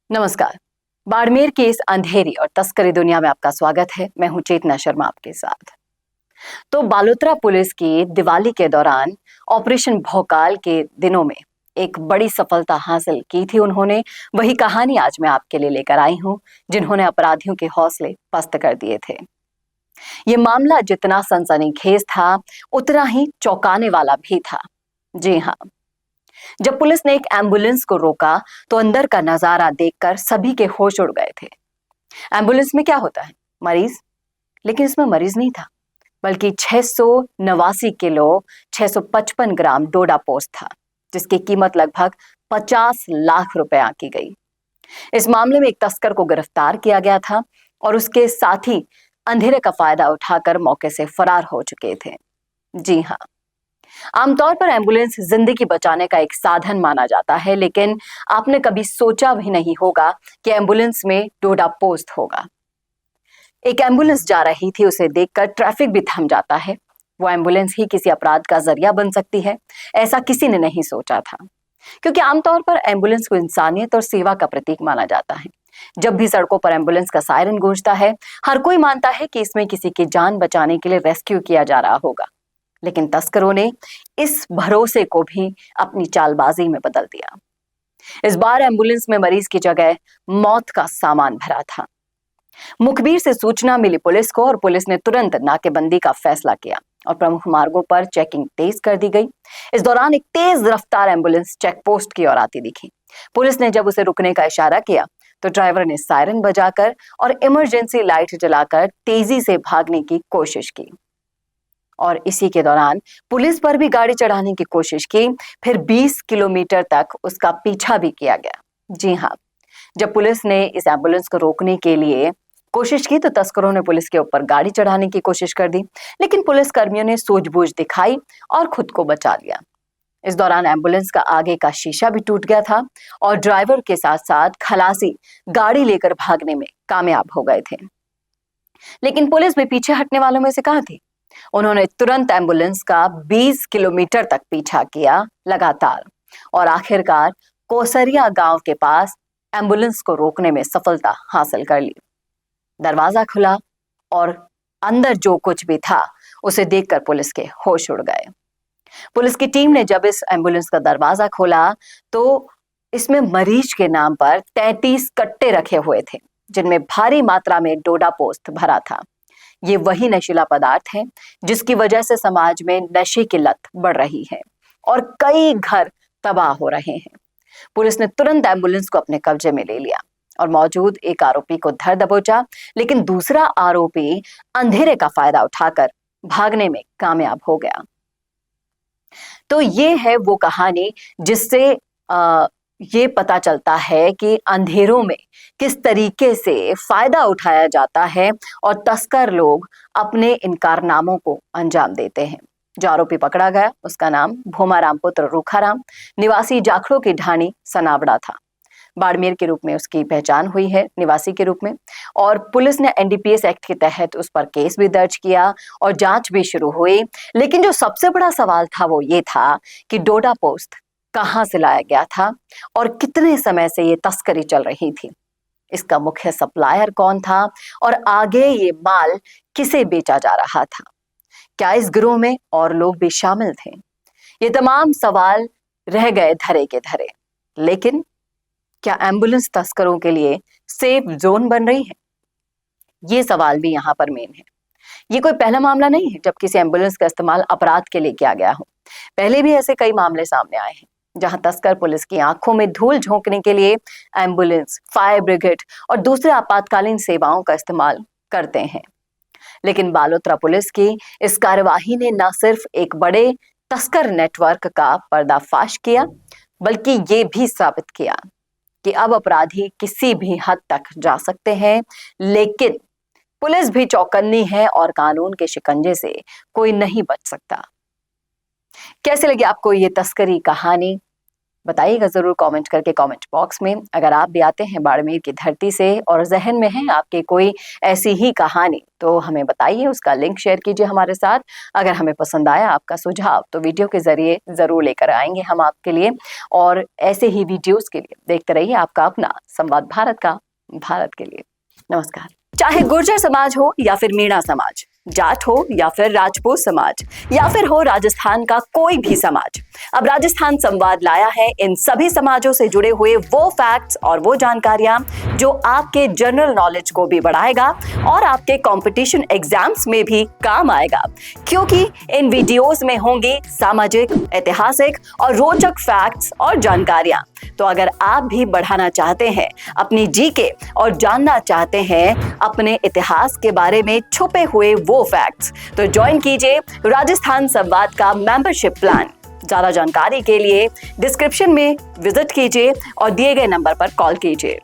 नमस्कार। बाड़मेर की इस अंधेरी और तस्करी दुनिया में आपका स्वागत है। मैं हूं चेतना शर्मा आपके साथ। तो बालोतरा पुलिस की दिवाली के दौरान ऑपरेशन भौकाल के दिनों में एक बड़ी सफलता हासिल की थी उन्होंने। वही कहानी आज मैं आपके लिए लेकर आई हूं, जिन्होंने अपराधियों के हौसले पस्त कर दिए थे। ये मामला जितना सनसनीखेज था, उतना ही चौंकाने वाला भी था। जी हाँ, जब पुलिस ने एक एम्बुलेंस को रोका तो अंदर का नजारा देखकर सभी के होश उड़ गए थे। एम्बुलेंस में क्या होता है? मरीज। लेकिन इसमें मरीज नहीं था, बल्कि 689 किलो 655 ग्राम डोडा पोस्ट था, जिसकी कीमत लगभग 50 लाख रुपए आंकी गई। इस मामले में एक तस्कर को गिरफ्तार किया गया था और उसके साथी अंधेरे का फायदा उठाकर मौके से फरार हो चुके थे। जी हाँ, आमतौर पर एम्बुलेंस जिंदगी बचाने का एक साधन माना जाता है, लेकिन आपने कभी सोचा भी नहीं होगा कि एम्बुलेंस में डोडा पोस्ट होगा। एक एम्बुलेंस जा रही थी, उसे देखकर ट्रैफिक भी थम जाता है। वो एम्बुलेंस ही किसी अपराध का जरिया बन सकती है, ऐसा किसी ने नहीं सोचा था। क्योंकि आमतौर पर एम्बुलेंस को इंसानियत और सेवा का प्रतीक माना जाता है। जब भी सड़कों पर एम्बुलेंस का सायरन गूंजता है, हर कोई मानता है कि इसमें किसी की जान बचाने के लिए रेस्क्यू किया जा रहा होगा। लेकिन तस्करों ने इस भरोसे को भी अपनी चालबाजी में बदल दिया। इस बार एम्बुलेंस में मरीज की जगह मौत का सामान भरा था। मुखबिर से सूचना मिली पुलिस को और पुलिस ने तुरंत नाकेबंदी का फैसला किया और प्रमुख मार्गों पर चेकिंग तेज कर दी गई। इस दौरान एक तेज रफ्तार एम्बुलेंस चेक पोस्ट की ओर आती दिखी। पुलिस ने जब उसे रुकने का इशारा किया तो ड्राइवर ने सायरन बजाकर और इमरजेंसी लाइट जलाकर तेजी से भागने की कोशिश की। और इसी के दौरान पुलिस पर भी गाड़ी चढ़ाने की कोशिश की। फिर 20 किलोमीटर तक उसका पीछा भी किया गया। जी हाँ, जब पुलिस ने इस एम्बुलेंस को रोकने के लिए कोशिश की तो तस्करों ने पुलिस के ऊपर गाड़ी चढ़ाने की कोशिश कर दी, लेकिन पुलिस कर्मियों ने सूझबूझ दिखाई और खुद को बचा लिया। इस दौरान एम्बुलेंस का आगे का शीशा भी टूट गया था और ड्राइवर के साथ साथ खलासी गाड़ी लेकर भागने में कामयाब हो गए थे। लेकिन पुलिस भी पीछे हटने वालों में से कहां थी। उन्होंने तुरंत एम्बुलेंस का 20 किलोमीटर तक पीछा किया लगातार और आखिरकार कोसरिया गांव के पास एम्बुलेंस को रोकने में सफलता हासिल कर ली। दरवाजा खुला और अंदर जो कुछ भी था उसे देखकर पुलिस के होश उड़ गए। पुलिस की टीम ने जब इस एम्बुलेंस का दरवाजा खोला तो इसमें मरीज के नाम पर 33 कट्टे रखे हुए थे, जिनमें भारी मात्रा में डोडा पोस्त भरा था। ये वही नशीला पदार्थ है जिसकी वजह से समाज में नशे की लत बढ़ रही है और कई घर तबाह हो रहे हैं। पुलिस ने तुरंत एम्बुलेंस को अपने कब्जे में ले लिया और मौजूद एक आरोपी को धर दबोचा, लेकिन दूसरा आरोपी अंधेरे का फायदा उठाकर भागने में कामयाब हो गया। तो ये है वो कहानी जिससे ये पता चलता है कि अंधेरों में किस तरीके से फायदा उठाया जाता है और तस्कर लोग अपने इन कारनामों को अंजाम देते हैं। जो आरोपी पकड़ा गया उसका नाम भोमाराम पुत्र रूखाराम, निवासी जाखड़ों की ढाणी सनावड़ा था। बाड़मेर के रूप में उसकी पहचान हुई है, निवासी के रूप में। और पुलिस ने एनडीपीएस एक्ट के तहत उस पर केस भी दर्ज किया और जांच भी शुरू हुई। लेकिन जो सबसे बड़ा सवाल था वो ये था कि डोडा पोस्ट कहां से लाया गया था और कितने समय से ये तस्करी चल रही थी। इसका मुख्य सप्लायर कौन था और आगे ये माल किसे बेचा जा रहा था। क्या इस गिरोह में और लोग भी शामिल थे? ये तमाम सवाल रह गए धरे के धरे। लेकिन क्या एम्बुलेंस तस्करों के लिए सेफ जोन बन रही है? ये सवाल भी यहाँ पर मेन है। ये कोई पहला मामला नहीं है जब किसी एम्बुलेंस का इस्तेमाल अपराध के लिए किया गया हो। पहले भी ऐसे कई मामले सामने आए हैं जहां तस्कर पुलिस की आंखों में धूल झोंकने के लिए एम्बुलेंस, फायर ब्रिगेड और दूसरे आपातकालीन सेवाओं का इस्तेमाल करते हैं। लेकिन बालोतरा पुलिस की इस कार्यवाही ने न सिर्फ एक बड़े तस्कर नेटवर्क का पर्दाफाश किया, बल्कि ये भी साबित किया कि अब अपराधी किसी भी हद तक जा सकते हैं, लेकिन पुलिस भी चौकन्नी है और कानून के शिकंजे से कोई नहीं बच सकता। कैसे लगी आपको ये तस्करी कहानी? बताइएगा जरूर कमेंट करके कमेंट बॉक्स में। अगर आप भी आते हैं बाड़मेर की धरती से और जहन में है आपके कोई ऐसी ही कहानी तो हमें बताइए, उसका लिंक शेयर कीजिए हमारे साथ। अगर हमें पसंद आया आपका सुझाव तो वीडियो के जरिए जरूर लेकर आएंगे हम आपके लिए। और ऐसे ही वीडियोस के लिए देखते रहिए आपका अपना संवाद भारत का, भारत के लिए। नमस्कार। चाहे गुर्जर समाज हो या फिर मीणा समाज, जाट हो या फिर राजपूत समाज, या फिर हो राजस्थान का कोई भी समाज, अब राजस्थान संवाद लाया है इन सभी समाजों से जुड़े हुए वो फैक्ट्स और वो जानकारियां जो आपके जनरल नॉलेज को भी बढ़ाएगा और आपके कंपटीशन एग्जाम्स में भी काम आएगा। क्योंकि इन वीडियोस में होंगे सामाजिक, ऐतिहासिक और रोचक फैक्ट्स और जानकारियां। तो अगर आप भी बढ़ाना चाहते हैं अपनी जीके और जानना चाहते हैं अपने इतिहास के बारे में छुपे हुए वो फैक्ट्स, तो ज्वाइन कीजिए राजस्थान संवाद का मेंबरशिप प्लान। ज्यादा जानकारी के लिए डिस्क्रिप्शन में विजिट कीजिए और दिए गए नंबर पर कॉल कीजिए।